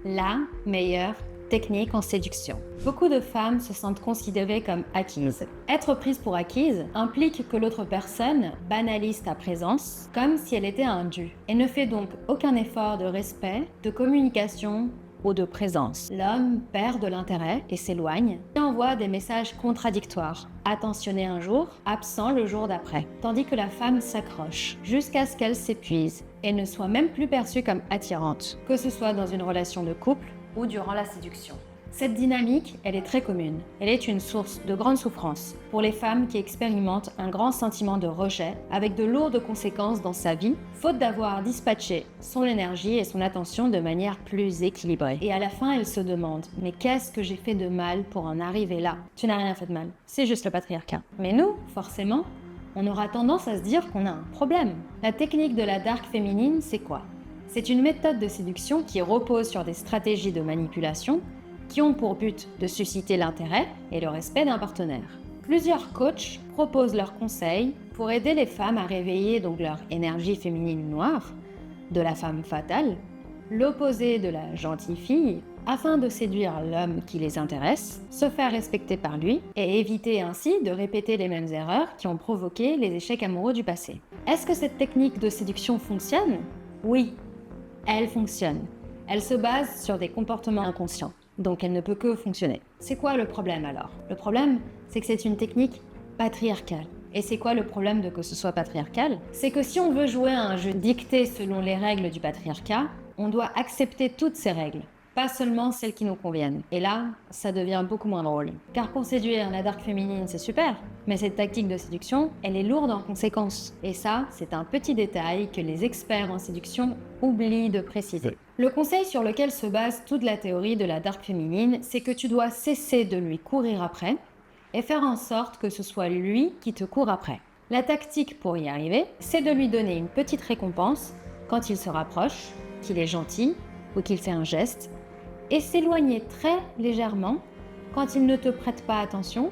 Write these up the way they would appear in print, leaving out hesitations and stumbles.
la meilleure technique en séduction. Beaucoup de femmes se sentent considérées comme acquises. Être prise pour acquise implique que l'autre personne banalise ta présence comme si elle était un dû et ne fait donc aucun effort de respect, de communication ou de présence. L'homme perd de l'intérêt et s'éloigne et envoie des messages contradictoires, attentionné un jour, absent le jour d'après, tandis que la femme s'accroche jusqu'à ce qu'elle s'épuise et ne soit même plus perçue comme attirante, que ce soit dans une relation de couple ou durant la séduction. Cette dynamique, elle est très commune. Elle est une source de grande souffrance pour les femmes qui expérimentent un grand sentiment de rejet avec de lourdes conséquences dans sa vie, faute d'avoir dispatché son énergie et son attention de manière plus équilibrée. Et à la fin, elle se demande « Mais qu'est-ce que j'ai fait de mal pour en arriver là ?» Tu n'as rien fait de mal, c'est juste le patriarcat. Mais nous, forcément, on aura tendance à se dire qu'on a un problème. La technique de la dark féminine, c'est quoi ? C'est une méthode de séduction qui repose sur des stratégies de manipulation qui ont pour but de susciter l'intérêt et le respect d'un partenaire. Plusieurs coachs proposent leurs conseils pour aider les femmes à réveiller donc leur énergie féminine noire, de la femme fatale, l'opposé de la gentille fille, afin de séduire l'homme qui les intéresse, se faire respecter par lui et éviter ainsi de répéter les mêmes erreurs qui ont provoqué les échecs amoureux du passé. Est-ce que cette technique de séduction fonctionne ? Oui, elle fonctionne. Elle se base sur des comportements inconscients. Donc elle ne peut que fonctionner. C'est quoi le problème alors ? Le problème, c'est que c'est une technique patriarcale. Et c'est quoi le problème de que ce soit patriarcal ? C'est que si on veut jouer à un jeu dicté selon les règles du patriarcat, on doit accepter toutes ces règles, pas seulement celles qui nous conviennent. Et là, ça devient beaucoup moins drôle. Car pour séduire la dark féminine, c'est super, mais cette tactique de séduction, elle est lourde en conséquences. Et ça, c'est un petit détail que les experts en séduction oublient de préciser. Le conseil sur lequel se base toute la théorie de la dark féminine, c'est que tu dois cesser de lui courir après et faire en sorte que ce soit lui qui te court après. La tactique pour y arriver, c'est de lui donner une petite récompense quand il se rapproche, qu'il est gentil ou qu'il fait un geste, et s'éloigner très légèrement quand il ne te prête pas attention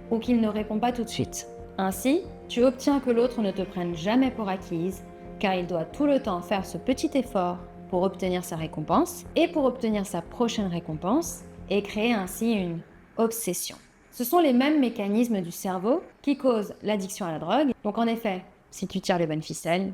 ou qu'il ne répond pas tout de suite. Ainsi, tu obtiens que l'autre ne te prenne jamais pour acquise, car il doit tout le temps faire ce petit effort pour obtenir sa récompense et pour obtenir sa prochaine récompense et créer ainsi une obsession. Ce sont les mêmes mécanismes du cerveau qui causent l'addiction à la drogue. Donc en effet, si tu tires les bonnes ficelles,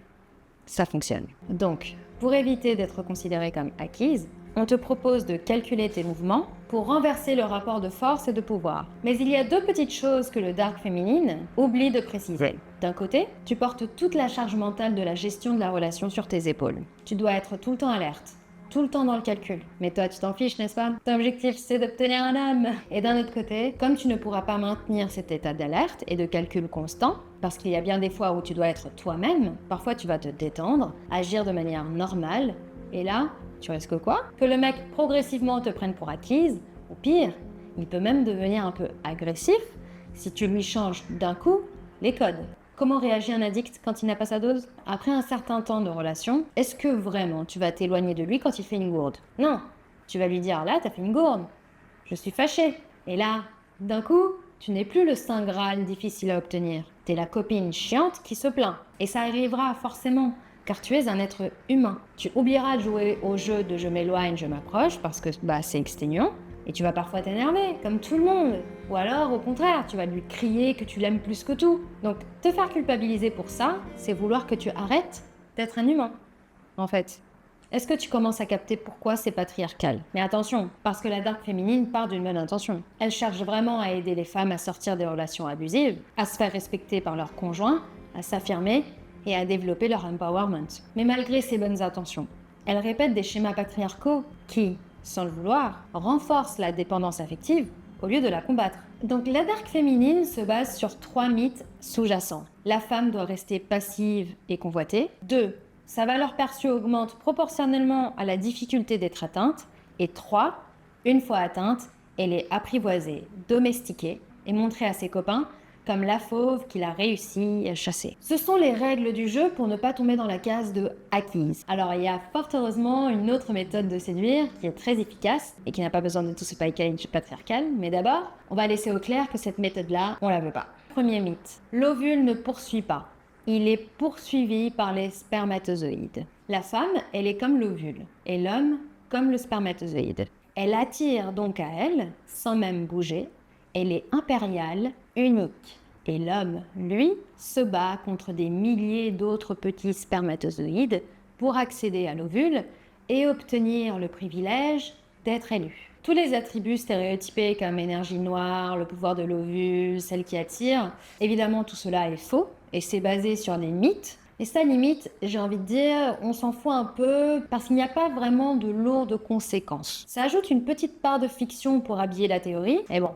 ça fonctionne. Donc, pour éviter d'être considérée comme acquise, on te propose de calculer tes mouvements pour renverser le rapport de force et de pouvoir. Mais il y a deux petites choses que le dark féminine oublie de préciser. D'un côté, tu portes toute la charge mentale de la gestion de la relation sur tes épaules. Tu dois être tout le temps alerte, tout le temps dans le calcul. Mais toi, tu t'en fiches, n'est-ce pas ? Ton objectif, c'est d'obtenir un homme. Et d'un autre côté, comme tu ne pourras pas maintenir cet état d'alerte et de calcul constant, parce qu'il y a bien des fois où tu dois être toi-même, parfois tu vas te détendre, agir de manière normale, et là, tu risques quoi ? Que le mec progressivement te prenne pour acquise, ou pire, il peut même devenir un peu agressif si tu lui changes d'un coup les codes. Comment réagit un addict quand il n'a pas sa dose ? Après un certain temps de relation, est-ce que vraiment tu vas t'éloigner de lui quand il fait une gourde ? Non, tu vas lui dire « là, t'as fait une gourde, je suis fâchée ». Et là, d'un coup, tu n'es plus le saint graal difficile à obtenir. T'es la copine chiante qui se plaint. Et ça arrivera forcément. Car tu es un être humain. Tu oublieras de jouer au jeu de « je m'éloigne, je m'approche » parce que c'est exténuant. Et tu vas parfois t'énerver, comme tout le monde. Ou alors, au contraire, tu vas lui crier que tu l'aimes plus que tout. Donc, te faire culpabiliser pour ça, c'est vouloir que tu arrêtes d'être un humain, en fait. Est-ce que tu commences à capter pourquoi c'est patriarcal ? Mais attention, parce que la dark féminine part d'une bonne intention. Elle cherche vraiment à aider les femmes à sortir des relations abusives, à se faire respecter par leur conjoint, à s'affirmer et à développer leur empowerment. Mais malgré ces bonnes intentions, elle répète des schémas patriarcaux qui, sans le vouloir, renforcent la dépendance affective au lieu de la combattre. Donc la dark féminine se base sur 3 mythes sous-jacents. La femme doit rester passive et convoitée. 2. Sa valeur perçue augmente proportionnellement à la difficulté d'être atteinte. Et 3. Une fois atteinte, elle est apprivoisée, domestiquée et montrée à ses copains comme la fauve qu'il a réussi à chasser. Ce sont les règles du jeu pour ne pas tomber dans la case de acquise. Alors il y a fort heureusement une autre méthode de séduire qui est très efficace et qui n'a pas besoin de tout ce package patriarcal, mais d'abord, on va laisser au clair que cette méthode-là, on la veut pas. Premier mythe, l'ovule ne poursuit pas. Il est poursuivi par les spermatozoïdes. La femme, elle est comme l'ovule et l'homme comme le spermatozoïde. Elle attire donc à elle, sans même bouger. Elle est impériale, unique. Et l'homme, lui, se bat contre des milliers d'autres petits spermatozoïdes pour accéder à l'ovule et obtenir le privilège d'être élu. Tous les attributs stéréotypés comme énergie noire, le pouvoir de l'ovule, celle qui attire, évidemment tout cela est faux et c'est basé sur des mythes. Et ça, limite, j'ai envie de dire, on s'en fout un peu parce qu'il n'y a pas vraiment de lourdes conséquences. Ça ajoute une petite part de fiction pour habiller la théorie, et bon,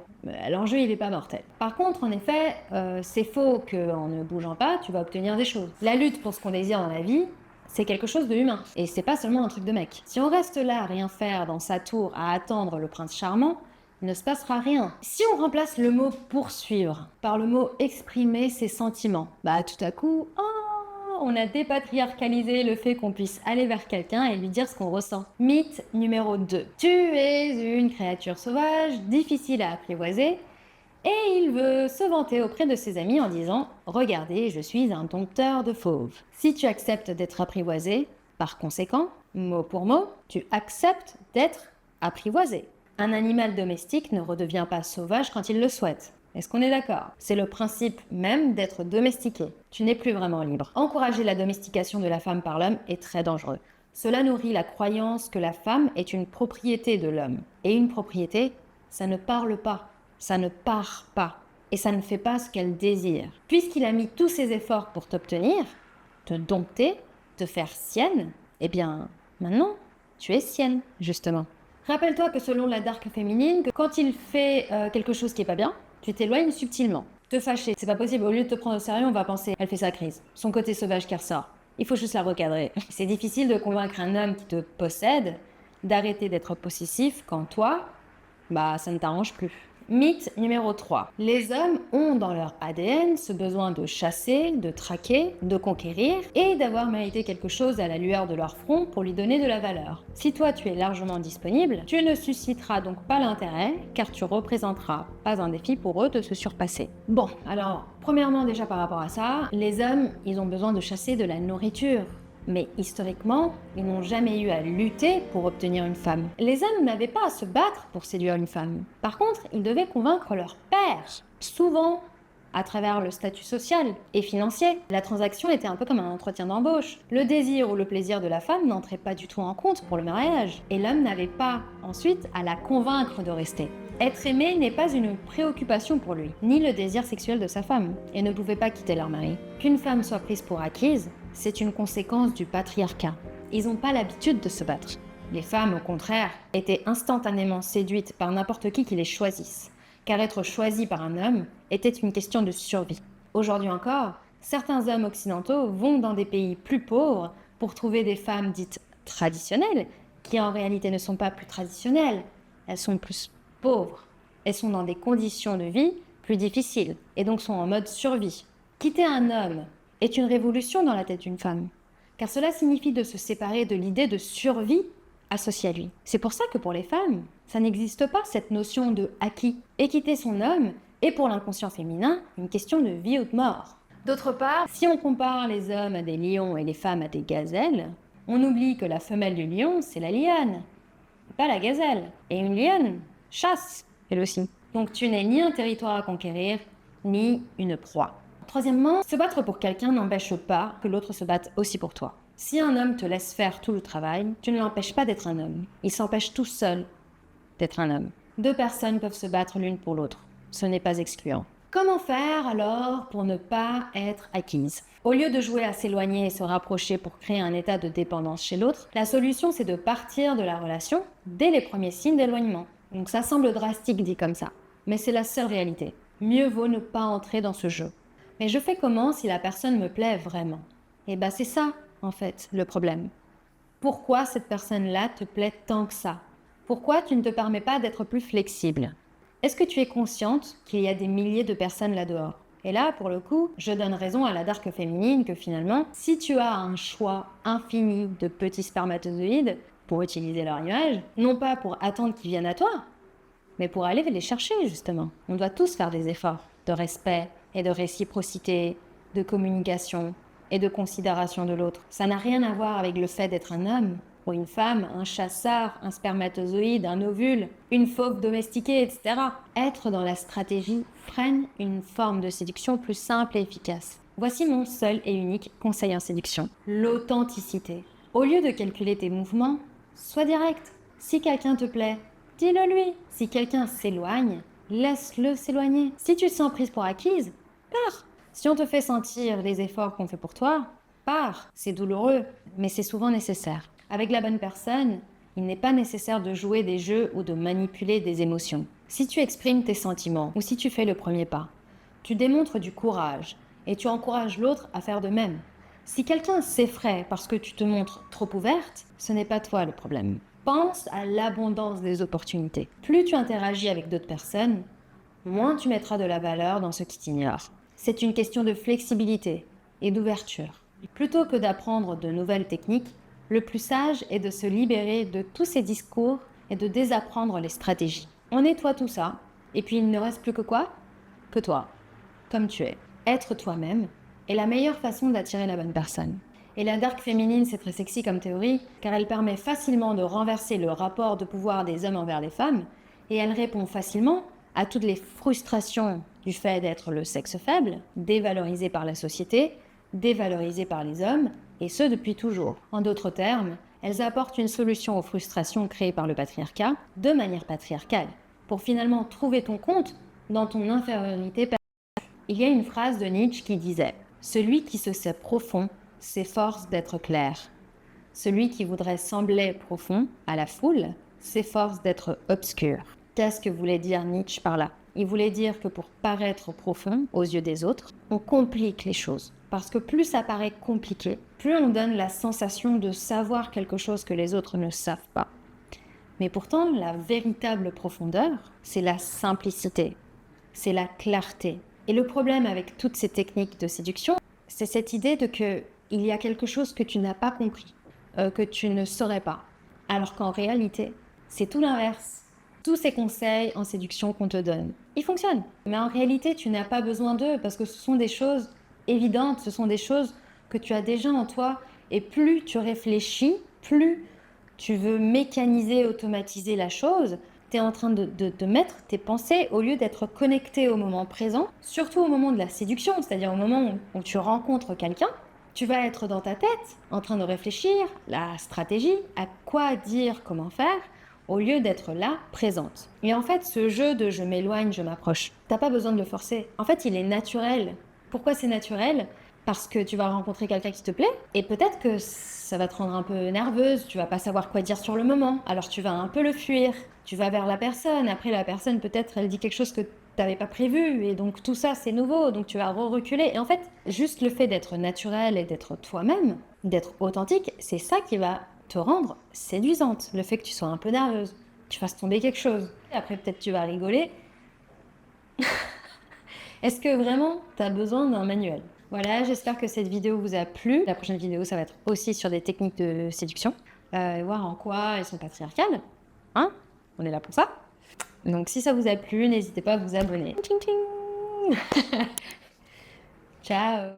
l'enjeu il n'est pas mortel. Par contre, en effet, c'est faux qu'en ne bougeant pas, tu vas obtenir des choses. La lutte pour ce qu'on désire dans la vie, c'est quelque chose de humain. Et c'est pas seulement un truc de mec. Si on reste là à rien faire dans sa tour à attendre le prince charmant, il ne se passera rien. Si on remplace le mot poursuivre par le mot exprimer ses sentiments, bah tout à coup, on a dépatriarcalisé le fait qu'on puisse aller vers quelqu'un et lui dire ce qu'on ressent. Mythe numéro 2. Tu es une créature sauvage, difficile à apprivoiser, et il veut se vanter auprès de ses amis en disant « Regardez, je suis un dompteur de fauves ». Si tu acceptes d'être apprivoisé, par conséquent, mot pour mot, tu acceptes d'être apprivoisé. Un animal domestique ne redevient pas sauvage quand il le souhaite. Est-ce qu'on est d'accord? C'est le principe même d'être domestiqué. Tu n'es plus vraiment libre. Encourager la domestication de la femme par l'homme est très dangereux. Cela nourrit la croyance que la femme est une propriété de l'homme. Et une propriété, ça ne parle pas. Ça ne part pas et ça ne fait pas ce qu'elle désire. Puisqu'il a mis tous ses efforts pour t'obtenir, te dompter, te faire sienne, eh bien, maintenant, tu es sienne, justement. Rappelle-toi que selon la dark féminine, que quand il fait quelque chose qui est pas bien, tu t'éloignes subtilement. Te fâcher, c'est pas possible. Au lieu de te prendre au sérieux, on va penser, elle fait sa crise. Son côté sauvage qui ressort. Il faut juste la recadrer. C'est difficile de convaincre un homme qui te possède d'arrêter d'être possessif quand toi, ça ne t'arrange plus. Mythe numéro 3. Les hommes ont dans leur ADN ce besoin de chasser, de traquer, de conquérir et d'avoir mérité quelque chose à la lueur de leur front pour lui donner de la valeur. Si toi tu es largement disponible, tu ne susciteras donc pas l'intérêt car tu représenteras pas un défi pour eux de se surpasser. Bon, alors, premièrement déjà par rapport à ça, les hommes, ils ont besoin de chasser de la nourriture. Mais historiquement, ils n'ont jamais eu à lutter pour obtenir une femme. Les hommes n'avaient pas à se battre pour séduire une femme. Par contre, ils devaient convaincre leur père, souvent à travers le statut social et financier. La transaction était un peu comme un entretien d'embauche. Le désir ou le plaisir de la femme n'entrait pas du tout en compte pour le mariage. Et l'homme n'avait pas ensuite à la convaincre de rester. Être aimé n'est pas une préoccupation pour lui, ni le désir sexuel de sa femme, et ne pouvait pas quitter leur mari. Qu'une femme soit prise pour acquise, c'est une conséquence du patriarcat. Ils n'ont pas l'habitude de se battre. Les femmes, au contraire, étaient instantanément séduites par n'importe qui les choisisse, car être choisie par un homme était une question de survie. Aujourd'hui encore, certains hommes occidentaux vont dans des pays plus pauvres pour trouver des femmes dites traditionnelles, qui en réalité ne sont pas plus traditionnelles, elles sont plus pauvres. Elles sont dans des conditions de vie plus difficiles et donc sont en mode survie. Quitter un homme est une révolution dans la tête d'une femme, car cela signifie de se séparer de l'idée de survie associée à lui. C'est pour ça que pour les femmes, ça n'existe pas cette notion de acquis. Et quitter son homme est pour l'inconscient féminin une question de vie ou de mort. D'autre part, si on compare les hommes à des lions et les femmes à des gazelles, on oublie que la femelle du lion, c'est la lionne, pas la gazelle. Et une lionne chasse, elle aussi. Donc tu n'es ni un territoire à conquérir, ni une proie. Troisièmement, se battre pour quelqu'un n'empêche pas que l'autre se batte aussi pour toi. Si un homme te laisse faire tout le travail, tu ne l'empêches pas d'être un homme. Il s'empêche tout seul d'être un homme. Deux personnes peuvent se battre l'une pour l'autre. Ce n'est pas excluant. Comment faire alors pour ne pas être acquise? Au lieu de jouer à s'éloigner et se rapprocher pour créer un état de dépendance chez l'autre, la solution c'est de partir de la relation dès les premiers signes d'éloignement. Donc ça semble drastique dit comme ça, mais c'est la seule réalité. Mieux vaut ne pas entrer dans ce jeu. Mais je fais comment si la personne me plaît vraiment? Eh c'est ça, en fait, le problème. Pourquoi cette personne-là te plaît tant que ça? Pourquoi tu ne te permets pas d'être plus flexible? Est-ce que tu es consciente qu'il y a des milliers de personnes là-dehors? Et là, pour le coup, je donne raison à la dark féminine que finalement, si tu as un choix infini de petits spermatozoïdes, pour utiliser leur image, non pas pour attendre qu'ils viennent à toi, mais pour aller les chercher, justement. On doit tous faire des efforts de respect et de réciprocité, de communication et de considération de l'autre. Ça n'a rien à voir avec le fait d'être un homme. Pour une femme, un chasseur, un spermatozoïde, un ovule, une fauve domestiquée, etc. Être dans la stratégie freine une forme de séduction plus simple et efficace. Voici mon seul et unique conseil en séduction. L'authenticité. Au lieu de calculer tes mouvements, sois direct. Si quelqu'un te plaît, dis-le lui. Si quelqu'un s'éloigne, laisse-le s'éloigner. Si tu te sens prise pour acquise, pars. Si on te fait sentir les efforts qu'on fait pour toi, pars. C'est douloureux, mais c'est souvent nécessaire. Avec la bonne personne, il n'est pas nécessaire de jouer des jeux ou de manipuler des émotions. Si tu exprimes tes sentiments ou si tu fais le premier pas, tu démontres du courage et tu encourages l'autre à faire de même. Si quelqu'un s'effraie parce que tu te montres trop ouverte, ce n'est pas toi le problème. Pense à l'abondance des opportunités. Plus tu interagis avec d'autres personnes, moins tu mettras de la valeur dans ce qui t'ignore. C'est une question de flexibilité et d'ouverture. Plutôt que d'apprendre de nouvelles techniques, le plus sage est de se libérer de tous ces discours et de désapprendre les stratégies. On nettoie tout ça, et puis il ne reste plus que quoi? Que toi, comme tu es. Être toi-même est la meilleure façon d'attirer la bonne personne. Et la dark féminine, c'est très sexy comme théorie, car elle permet facilement de renverser le rapport de pouvoir des hommes envers les femmes, et elle répond facilement à toutes les frustrations du fait d'être le sexe faible, dévalorisé par la société, dévalorisé par les hommes, et ce depuis toujours. En d'autres termes, elles apportent une solution aux frustrations créées par le patriarcat de manière patriarcale, pour finalement trouver ton compte dans ton infériorité. Il y a une phrase de Nietzsche qui disait « Celui qui se sait profond s'efforce d'être clair. Celui qui voudrait sembler profond à la foule s'efforce d'être obscur. » Qu'est-ce que voulait dire Nietzsche par là? Il voulait dire que pour paraître profond aux yeux des autres, on complique les choses. Parce que plus ça paraît compliqué, plus on donne la sensation de savoir quelque chose que les autres ne savent pas. Mais pourtant, la véritable profondeur, c'est la simplicité, c'est la clarté. Et le problème avec toutes ces techniques de séduction, c'est cette idée de qu'il y a quelque chose que tu n'as pas compris, que tu ne saurais pas. Alors qu'en réalité, c'est tout l'inverse. Tous ces conseils en séduction qu'on te donne, ils fonctionnent. Mais en réalité, tu n'as pas besoin d'eux parce que ce sont des choses évidentes, ce sont des choses que tu as déjà en toi. Et plus tu réfléchis, plus tu veux mécaniser, automatiser la chose, tu es en train de mettre tes pensées au lieu d'être connecté au moment présent, surtout au moment de la séduction, c'est-à-dire au moment où tu rencontres quelqu'un. Tu vas être dans ta tête, en train de réfléchir, la stratégie, à quoi dire, comment faire, au lieu d'être là, présente. Et en fait, ce jeu de je m'éloigne, je m'approche, t'as pas besoin de le forcer. En fait, il est naturel. Pourquoi c'est naturel? Parce que tu vas rencontrer quelqu'un qui te plaît, et peut-être que ça va te rendre un peu nerveuse, tu vas pas savoir quoi dire sur le moment, alors tu vas un peu le fuir. Tu vas vers la personne, après la personne peut-être elle dit quelque chose que t'avais pas prévu, et donc tout ça c'est nouveau, donc tu vas reculer. Et en fait, juste le fait d'être naturel et d'être toi-même, d'être authentique, c'est ça qui va te rendre séduisante. Le fait que tu sois un peu nerveuse, que tu fasses tomber quelque chose. Et après peut-être tu vas rigoler. Est-ce que vraiment tu as besoin d'un manuel? Voilà, j'espère que cette vidéo vous a plu. La prochaine vidéo, ça va être aussi sur des techniques de séduction. Voir en quoi elles sont patriarcales. Hein? On est là pour ça. Donc si ça vous a plu, n'hésitez pas à vous abonner. Ciao.